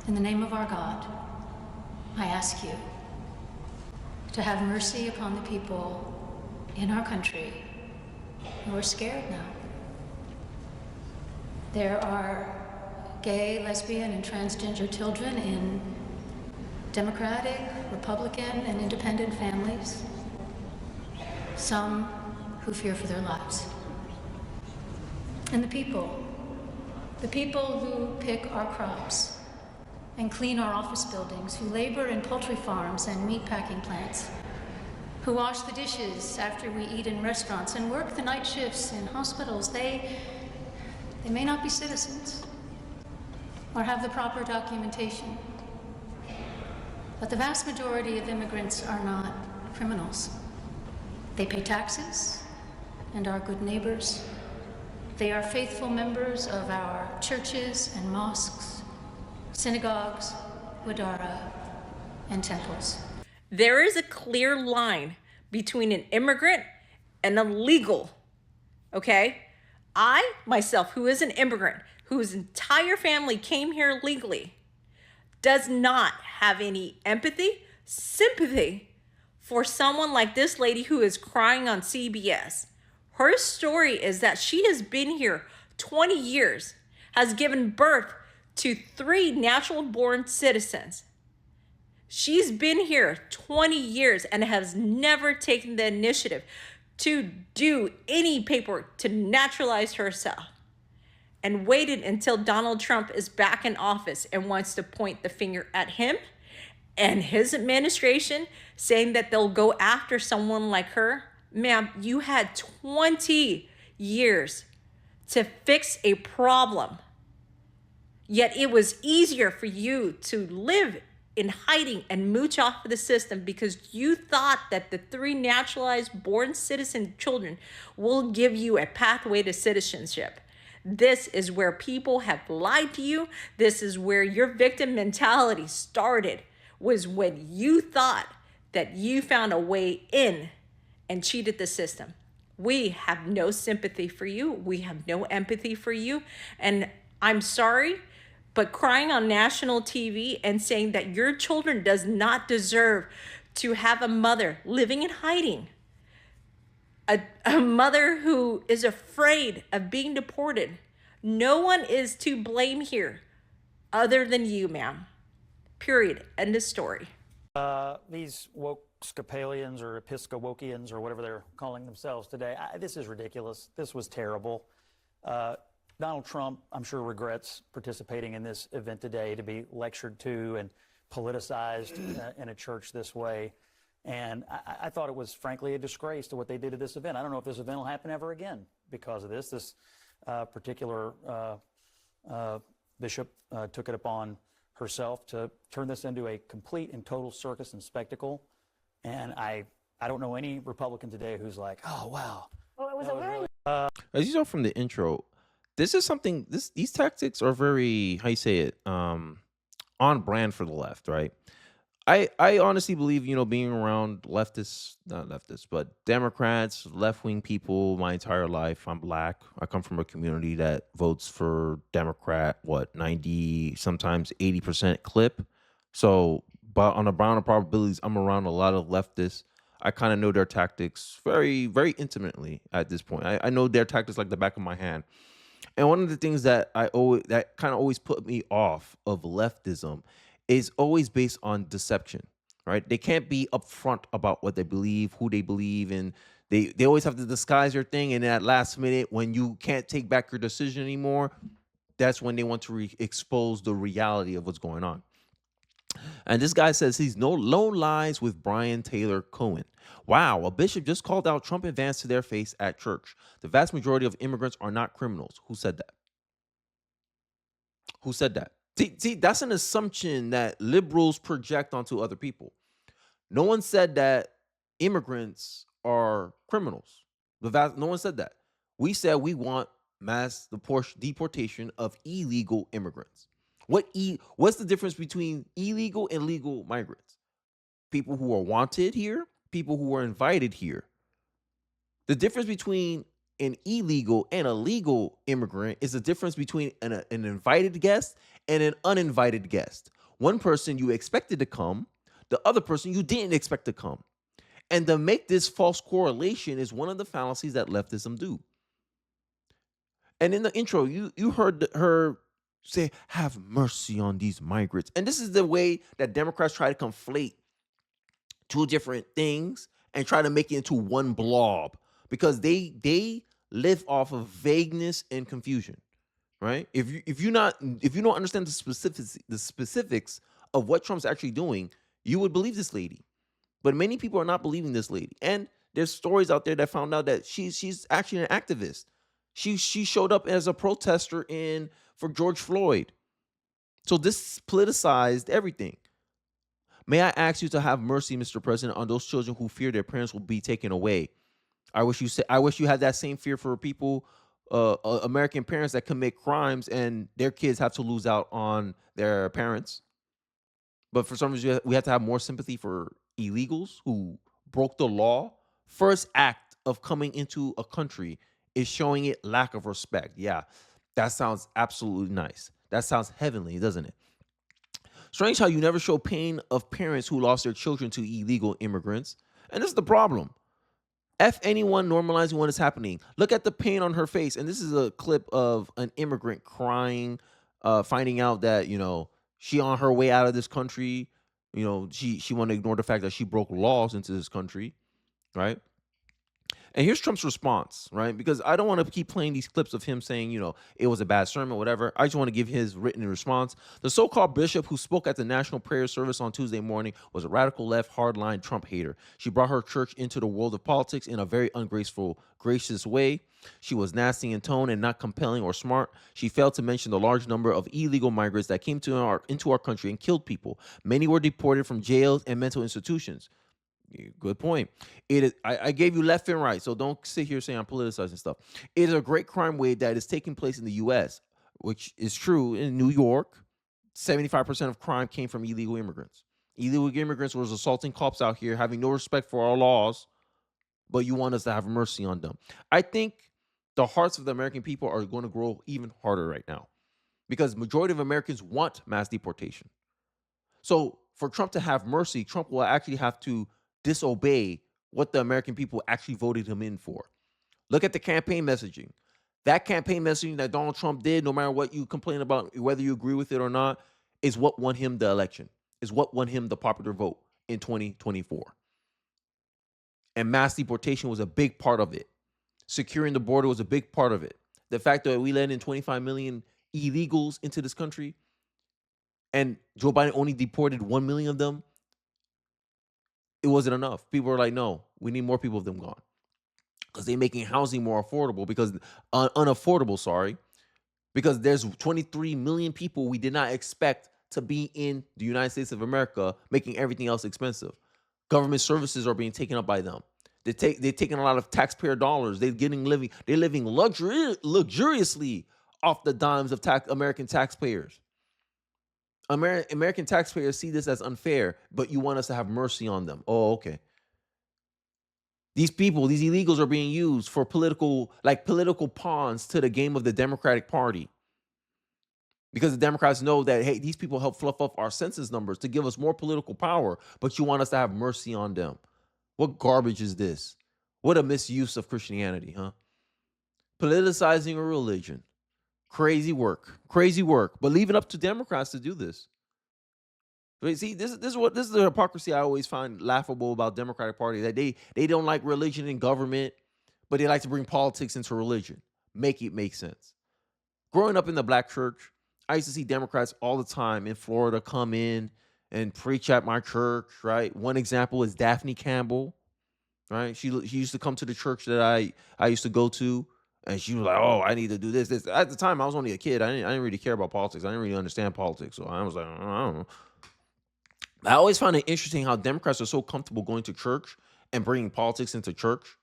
In the name of our God, I ask you to have mercy upon the people in our country who are scared now. There are gay, lesbian, and transgender children in Democratic, Republican, and independent families. Some who fear for their lives. And the people who pick our crops and clean our office buildings, who labor in poultry farms and meat packing plants, who wash the dishes after we eat in restaurants and work the night shifts in hospitals, they may not be citizens or have the proper documentation. But the vast majority of immigrants are not criminals. They pay taxes and are good neighbors. They are faithful members of our churches and mosques, synagogues, wadara, and temples. There is a clear line between an immigrant and a legal, okay? I, myself, who is an immigrant, whose entire family came here legally, does not have any empathy, sympathy for someone like this lady who is crying on CBS. Her story is that she has been here 20 years, has given birth to 3 natural-born citizens. She's been here 20 years and has never taken the initiative to do any paperwork to naturalize herself, and waited until Donald Trump is back in office and wants to point the finger at him and his administration, saying that they'll go after someone like her. Ma'am, you had 20 years to fix a problem. Yet it was easier for you to live in hiding and mooch off of the system because you thought that the 3 naturalized born citizen children will give you a pathway to citizenship. This is where people have lied to you. This is where your victim mentality started, was when you thought that you found a way in and cheated the system. We have no sympathy for you. We have no empathy for you. And I'm sorry, but crying on national TV and saying that your children does not deserve to have a mother living in hiding, a mother who is afraid of being deported. No one is to blame here other than you, ma'am. Period. End of story. These woke-scapalians or Episcopokians or whatever they're calling themselves today, this is ridiculous. This was terrible. Donald Trump, I'm sure, regrets participating in this event today, to be lectured to and politicized in a church this way. And I thought it was, frankly, a disgrace to what they did at this event. I don't know if this event will happen ever again because of this. This particular bishop took it upon herself to turn this into a complete and total circus and spectacle. And I don't know any Republican today who's like, oh, wow. Well, it was a very... As you saw from the intro, this is something, these tactics are very, how you say it, on brand for the left, right? I honestly believe, being around leftists, not leftists, but Democrats, left-wing people my entire life. I'm black. I come from a community that votes for Democrat, 90, sometimes 80% clip. So, but on the bound of probabilities, I'm around a lot of leftists. I kind of know their tactics very, very intimately at this point. I know their tactics like the back of my hand. And one of the things that that kind of always put me off of leftism is always based on deception, right? They can't be upfront about what they believe, who they believe, and they always have to disguise their thing. And at last minute, when you can't take back your decision anymore, that's when they want to expose the reality of what's going on. And this guy says he's no lies with Brian Taylor Cohen. Wow, a bishop just called out Trump advance to their face at church. The vast majority of immigrants are not criminals. Who said that? Who said that? See, that's an assumption that liberals project onto other people. No one said that immigrants are criminals. No one said that. We said we want mass deportation of illegal immigrants. What's the difference between illegal and legal migrants? People who are wanted here, people who are invited here. The difference between an illegal and a legal immigrant is the difference between an invited guest and an uninvited guest. One person you expected to come, the other person you didn't expect to come. And to make this false correlation is one of the fallacies that leftism do. And in the intro, you heard her say, "Have mercy on these migrants." And this is the way that Democrats try to conflate two different things and try to make it into one blob because they live off of vagueness and confusion, right? If you don't understand the specifics of what Trump's actually doing, you would believe this lady. But many people are not believing this lady. And there's stories out there that found out that she's actually an activist. She showed up as a protester for George Floyd. So this politicized everything. May I ask you to have mercy, Mr. President, on those children who fear their parents will be taken away. I wish you had that same fear for people, American parents that commit crimes and their kids have to lose out on their parents. But for some reason, we have to have more sympathy for illegals who broke the law. First act of coming into a country is showing it lack of respect. Yeah, that sounds absolutely nice. That sounds heavenly, doesn't it? Strange how you never show pain of parents who lost their children to illegal immigrants. And this is the problem. F anyone normalizing what is happening. Look at the pain on her face. And this is a clip of an immigrant crying, finding out that, she on her way out of this country, she want to ignore the fact that she broke laws into this country, right? And here's Trump's response, right? Because I don't want to keep playing these clips of him saying, it was a bad sermon, whatever. I just want to give his written response. The so-called bishop who spoke at the National Prayer Service on Tuesday morning was a radical left, hardline Trump hater. She brought her church into the world of politics in a very ungraceful, gracious way. She was nasty in tone and not compelling or smart. She failed to mention the large number of illegal migrants that came into our country and killed people. Many were deported from jails and mental institutions. Good point. It is. I gave you left and right, so don't sit here saying I'm politicizing stuff. It is a great crime wave that is taking place in the U.S., which is true. In New York, 75% of crime came from illegal immigrants. Illegal immigrants was assaulting cops out here, having no respect for our laws, but you want us to have mercy on them. I think the hearts of the American people are going to grow even harder right now because majority of Americans want mass deportation. So for Trump to have mercy, Trump will actually have to disobey what the American people actually voted him in for. Look at the campaign messaging. That campaign messaging that Donald Trump did, no matter what you complain about, whether you agree with it or not, is what won him the election, is what won him the popular vote in 2024. And mass deportation was a big part of it. Securing the border was a big part of it. The fact that we let in 25 million illegals into this country and Joe Biden only deported 1 million of them, it wasn't enough. People were like, no, we need more people of them gone. Because they're making housing more affordable, unaffordable, sorry. Because there's 23 million people we did not expect to be in the United States of America, making everything else expensive. Government services are being taken up by them. They're taking a lot of taxpayer dollars. They're living luxuriously off the dimes of American taxpayers. American taxpayers see this as unfair, but you want us to have mercy on them. Oh, okay. These people, these illegals are being used for political pawns to the game of the Democratic Party. Because the Democrats know that, hey, these people help fluff up our census numbers to give us more political power, but you want us to have mercy on them. What garbage is this? What a misuse of Christianity, huh? Politicizing a religion. Crazy work. But leave it up to Democrats to do this. But see, this is the hypocrisy I always find laughable about Democratic Party, that they don't like religion and government, but they like to bring politics into religion. Make it make sense. Growing up in the black church, I used to see Democrats all the time in Florida come in and preach at my church, right? One example is Daphne Campbell, right? She used to come to the church that I used to go to. And she was like, "Oh, I need to do this." At the time, I was only a kid. I didn't really care about politics. I didn't really understand politics. So I was like, I don't know. I always find it interesting how Democrats are so comfortable going to church and bringing politics into church.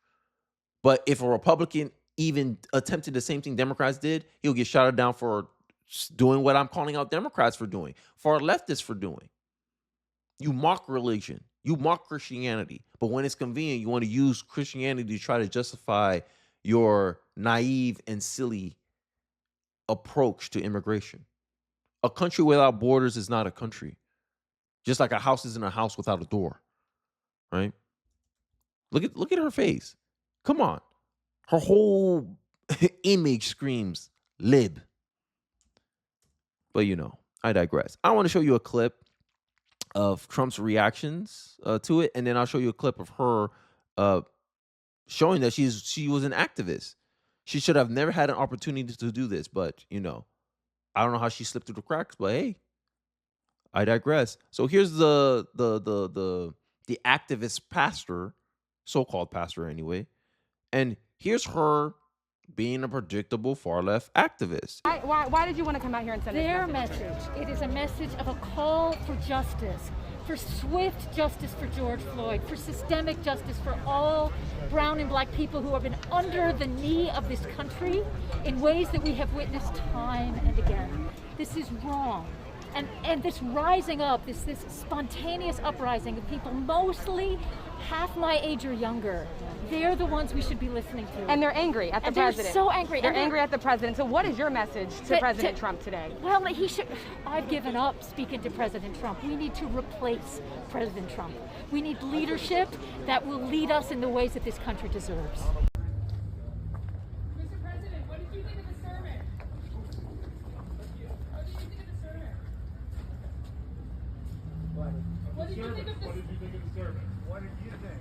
But if a Republican even attempted the same thing Democrats did, he'll get shouted down for doing what I'm calling out Democrats for doing, for our leftists for doing. You mock religion. You mock Christianity. But when it's convenient, you want to use Christianity to try to justify your naive and silly approach to immigration. A country without borders is not a country. Just like a house isn't a house without a door, right? Look at her face. Come on. Her whole image screams lib. But I digress. I want to show you a clip of Trump's reactions to it, and then I'll show you a clip of her uh, showing that she was an activist. She should have never had an opportunity to do this, but I don't know how she slipped through the cracks. But hey, I digress. So here's the activist pastor, so-called pastor anyway, and here's her being a predictable far left activist. Why did you want to come out here and send Their this message? message. It is a message of a call for justice, for swift justice for George Floyd, for systemic justice for all brown and black people who have been under the knee of this country in ways that we have witnessed time and again. This is wrong. And this rising up, this spontaneous uprising of people, mostly half my age or younger, they're the ones we should be listening to. And they're angry at the president. They're so angry. They're angry at the president. So what is your message to President Trump today? Well, I've given up speaking to President Trump. We need to replace President Trump. We need leadership that will lead us in the ways that this country deserves. Mr. President, what did you think of the sermon? What did you think of the sermon? What did you think of the sermon? What did you think?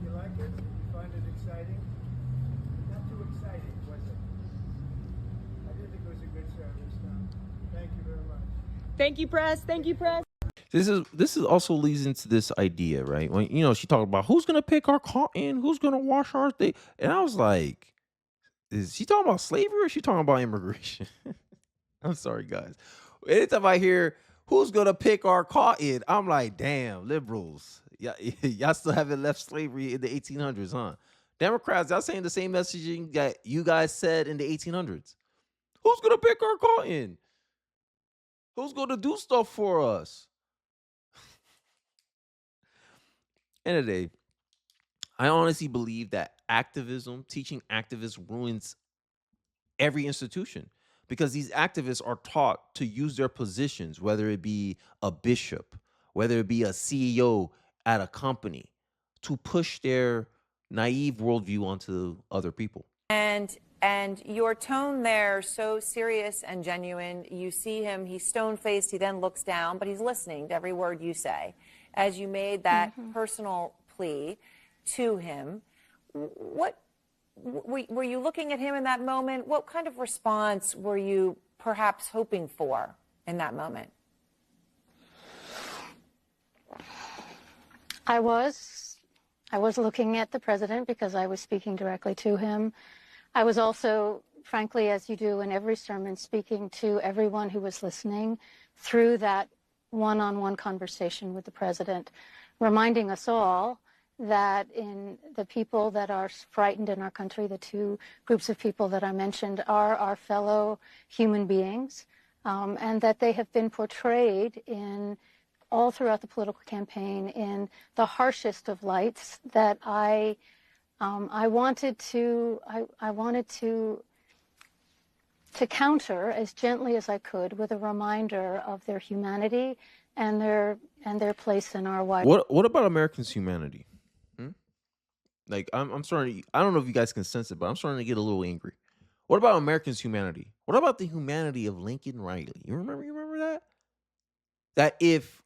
You like it? You find it exciting? Not too exciting, was it? I did think it was a good service. Thank you very much. Thank you, press. Thank you, press. This is also leads into this idea, right? When she talked about who's gonna pick our cotton, who's gonna wash our thing, and I was like, is she talking about slavery or is she talking about immigration? I'm sorry, guys. Anytime I hear who's gonna pick our cotton, I'm like, damn, liberals, y'all still haven't left slavery in the 1800s, huh? Democrats, y'all saying the same messaging that you guys said in the 1800s. Who's gonna pick our cotton? Who's gonna do stuff for us? End of the day, I honestly believe that teaching activists ruins every institution because these activists are taught to use their positions, whether it be a bishop, whether it be a CEO at a company, to push their naive worldview onto other people. And your tone there, so serious and genuine. You see him, he's stone-faced, he then looks down, but he's listening to every word you say. As you made that personal plea to him, what were you looking at him in that moment? What kind of response were you perhaps hoping for in that moment? I was looking at the president because I was speaking directly to him. I was also, frankly, as you do in every sermon, speaking to everyone who was listening through that one-on-one conversation with the president, reminding us all that in the people that are frightened in our country, the two groups of people that I mentioned are our fellow human beings, and that they have been portrayed in all throughout the political campaign in the harshest of lights that I wanted to counter as gently as I could with a reminder of their humanity and their place in our wide. What about Americans' humanity? Like I'm starting. I don't know if you guys can sense it, but I'm starting to get a little angry. What about Americans' humanity? What about the humanity of Lincoln Riley? You remember that? That if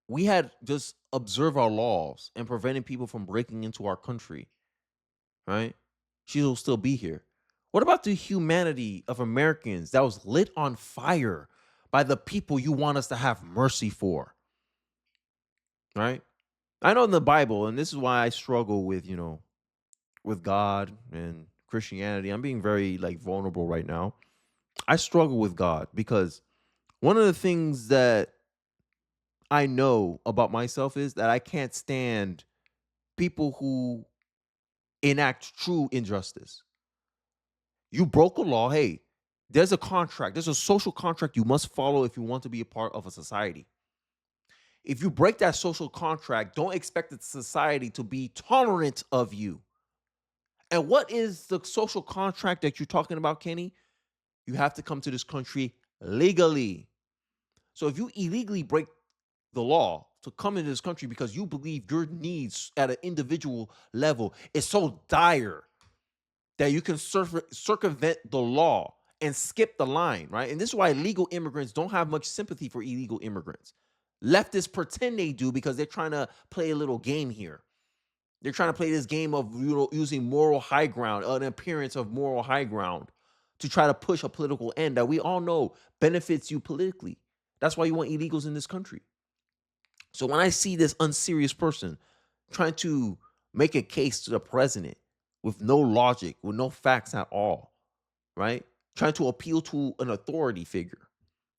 we had just observed our laws and prevented people from breaking into our country, right? She will still be here. What about the humanity of Americans that was lit on fire by the people you want us to have mercy for? Right? I know in the Bible, and this is why I struggle with, with God and Christianity. I'm being very vulnerable right now. I struggle with God because one of the things that I know about myself is that I can't stand people who enact true injustice. You broke a law. Hey, there's a contract. There's a social contract you must follow if you want to be a part of a society. If you break that social contract, don't expect the society to be tolerant of you. And what is the social contract that you're talking about, Kenny? You have to come to this country legally. So if you illegally break the law to come into this country because you believe your needs at an individual level is so dire that you can circumvent the law and skip the line, right? And this is why illegal immigrants don't have much sympathy for illegal immigrants. Leftists pretend they do because they're trying to play a little game here. They're trying to play this game of using moral high ground, an appearance of moral high ground, to try to push a political end that we all know benefits you politically. That's why you want illegals in this country. So when I see this unserious person trying to make a case to the president with no logic, with no facts at all, right? Trying to appeal to an authority figure,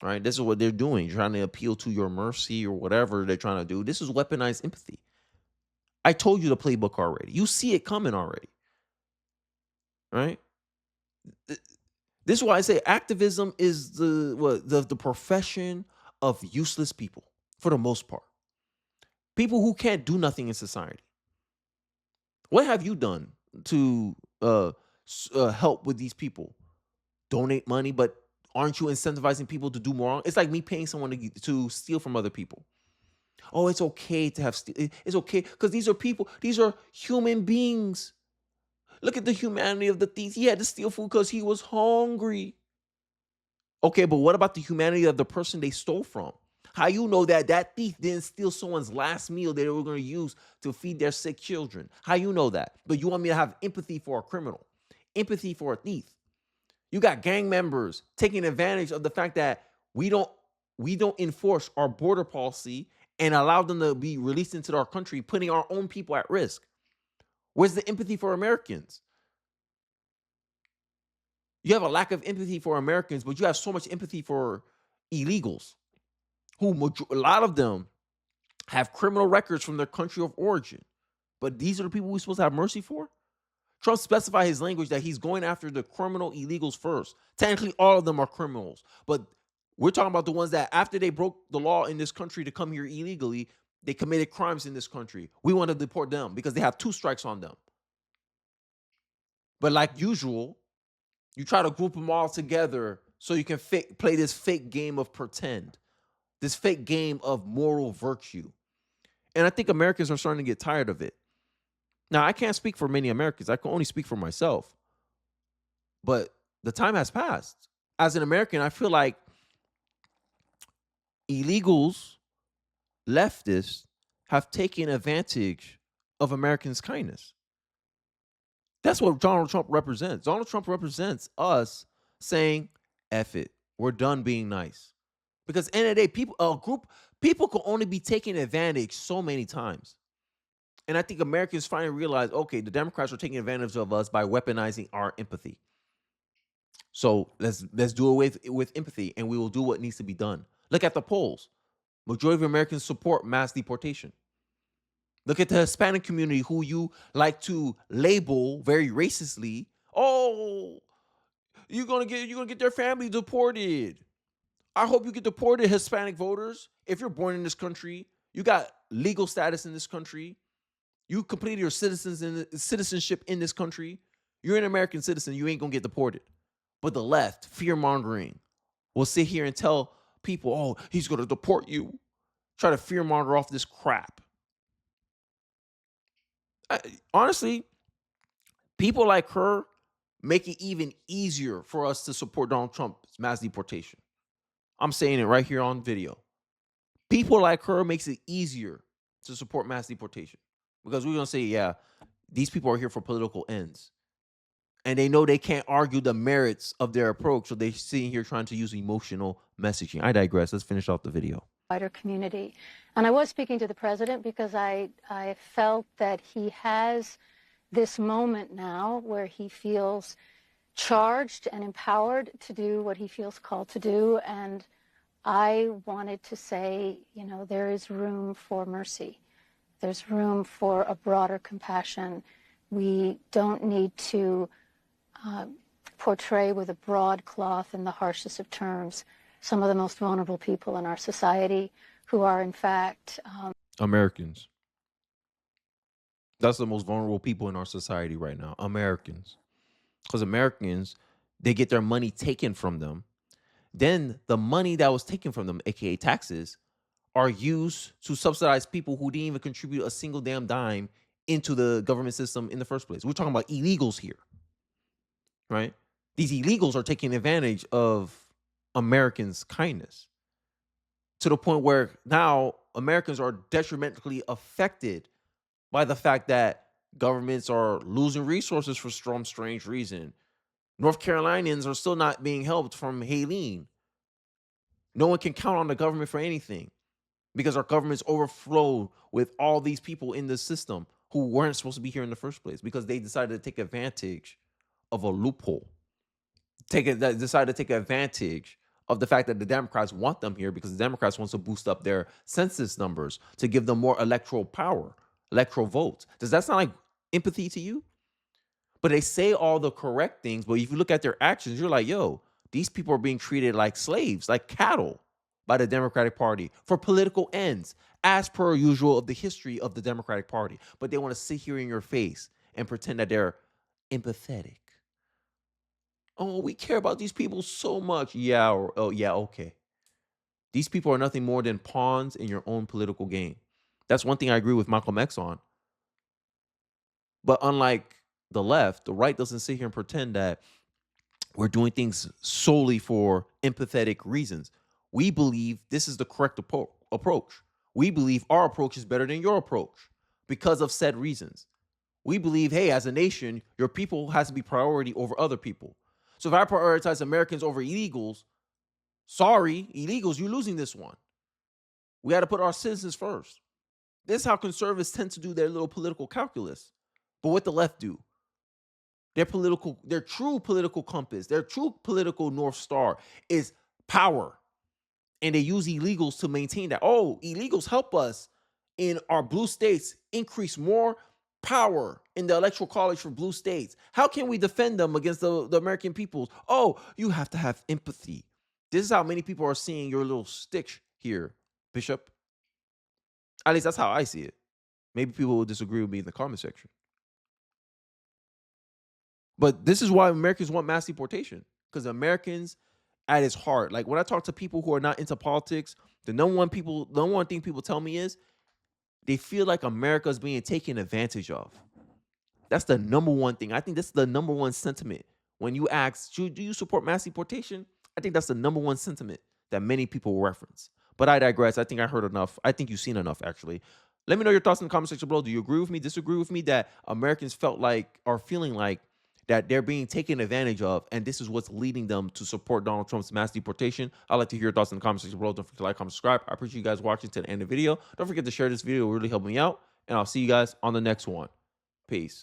right? This is what they're doing, trying to appeal to your mercy or whatever they're trying to do. This is weaponized empathy. I told you the playbook already. You see it coming already, right? This is why I say activism is the profession of useless people for the most part. People who can't do nothing in society. What have you done to help with these people? Donate money, but aren't you incentivizing people to do more? It's like me paying someone to steal from other people. Oh, it's okay to have steal. It's okay because these are people. These are human beings. Look at the humanity of the thief. He had to steal food because he was hungry. Okay, but what about the humanity of the person they stole from? How you know that that thief didn't steal someone's last meal that they were going to use to feed their sick children? How you know that? But you want me to have empathy for a criminal, empathy for a thief. You got gang members taking advantage of the fact that we don't enforce our border policy and allow them to be released into our country, putting our own people at risk. Where's the empathy for Americans? You have a lack of empathy for Americans, but you have so much empathy for illegals, who a lot of them have criminal records from their country of origin. But these are the people we're supposed to have mercy for? Trump specified his language that he's going after the criminal illegals first. Technically, all of them are criminals. But we're talking about the ones that after they broke the law in this country to come here illegally, they committed crimes in this country. We want to deport them because they have 2 strikes on them. But like usual, you try to group them all together so you can play this fake game of pretend, this fake game of moral virtue. And I think Americans are starting to get tired of it. Now, I can't speak for many Americans. I can only speak for myself. But the time has passed. As an American, I feel like illegals, leftists, have taken advantage of Americans' kindness. That's what Donald Trump represents. Donald Trump represents us saying, F it. We're done being nice. Because at the end of the day, people can only be taken advantage so many times. And I think Americans finally realize, okay, the Democrats are taking advantage of us by weaponizing our empathy. So let's do it with empathy, and we will do what needs to be done. Look at the polls. Majority of Americans support mass deportation. Look at the Hispanic community, who you like to label very racistly. Oh, you're gonna get their family deported. I hope you get deported, Hispanic voters. If you're born in this country, you got legal status in this country. You completed your citizenship in this country. You're an American citizen. You ain't gonna get deported. But the left, fear mongering, will sit here and tell people, "Oh, he's gonna deport you." Try to fear monger off this crap. Honestly, people like her make it even easier for us to support Donald Trump's mass deportation. I'm saying it right here on video. People like her makes it easier to support mass deportation. Because we're going to say, yeah, these people are here for political ends. And they know they can't argue the merits of their approach, so they're sitting here trying to use emotional messaging. I digress. Let's finish off the video. Wider community. And I was speaking to the president because I felt that he has this moment now where he feels charged and empowered to do what he feels called to do. And I wanted to say, you know, there is room for mercy. There's room for a broader compassion. We don't need to portray with a broad cloth in the harshest of terms some of the most vulnerable people in our society who are, in fact, Americans. That's the most vulnerable people in our society right now. Americans. Because Americans, they get their money taken from them. Then the money that was taken from them, aka taxes, are used to subsidize people who didn't even contribute a single damn dime into the government system in the first place. We're talking about illegals here, right? These illegals are taking advantage of Americans' kindness to the point where now Americans are detrimentally affected by the fact that governments are losing resources for some strange reason. North Carolinians are still not being helped from Helene. No one can count on the government for anything because our government's overflow with all these people in the system who weren't supposed to be here in the first place because they decided to take advantage of a loophole. Decided to take advantage of the fact that the Democrats want them here because the Democrats want to boost up their census numbers to give them more electoral power, electoral votes. Does that sound like empathy to you? But they say all the correct things, but if you look at their actions, you're like, yo, these people are being treated like slaves, like cattle by the Democratic Party for political ends, as per usual of the history of the Democratic Party. But they want to sit here in your face and pretend that they're empathetic. Oh, we care about these people so much. Yeah, or, oh, yeah, okay. These people are nothing more than pawns in your own political game. That's one thing I agree with Malcolm X on. But unlike the left, the right doesn't sit here and pretend that we're doing things solely for empathetic reasons. We believe this is the correct approach. We believe our approach is better than your approach because of said reasons. We believe, hey, as a nation, your people has to be priority over other people. So if I prioritize Americans over illegals, sorry, illegals, you're losing this one. We got to put our citizens first. This is how conservatives tend to do their little political calculus. But what the left do? Their true political compass, their true political North Star is power. And they use illegals to maintain that. Oh, illegals help us in our blue states increase more power in the electoral college for blue states. How can we defend them against the American peoples? Oh, you have to have empathy. This is how many people are seeing your little stick here, Bishop. At least that's how I see it. Maybe people will disagree with me in the comment section. But this is why Americans want mass deportation. Because Americans, at its heart, like when I talk to people who are not into politics, the number one thing people tell me is they feel like America is being taken advantage of. That's the number one thing. I think that's the number one sentiment. When you ask, do you support mass deportation? I think that's the number one sentiment that many people will reference. But I digress. I think I heard enough. I think you've seen enough, actually. Let me know your thoughts in the comment section below. Do you agree with me, disagree with me that Americans feeling like that they're being taken advantage of, and this is what's leading them to support Donald Trump's mass deportation? I'd like to hear your thoughts in the comment section below. Don't forget to like, comment, subscribe. I appreciate you guys watching to the end of the video. Don't forget to share this video. It will really help me out, and I'll see you guys on the next one. Peace.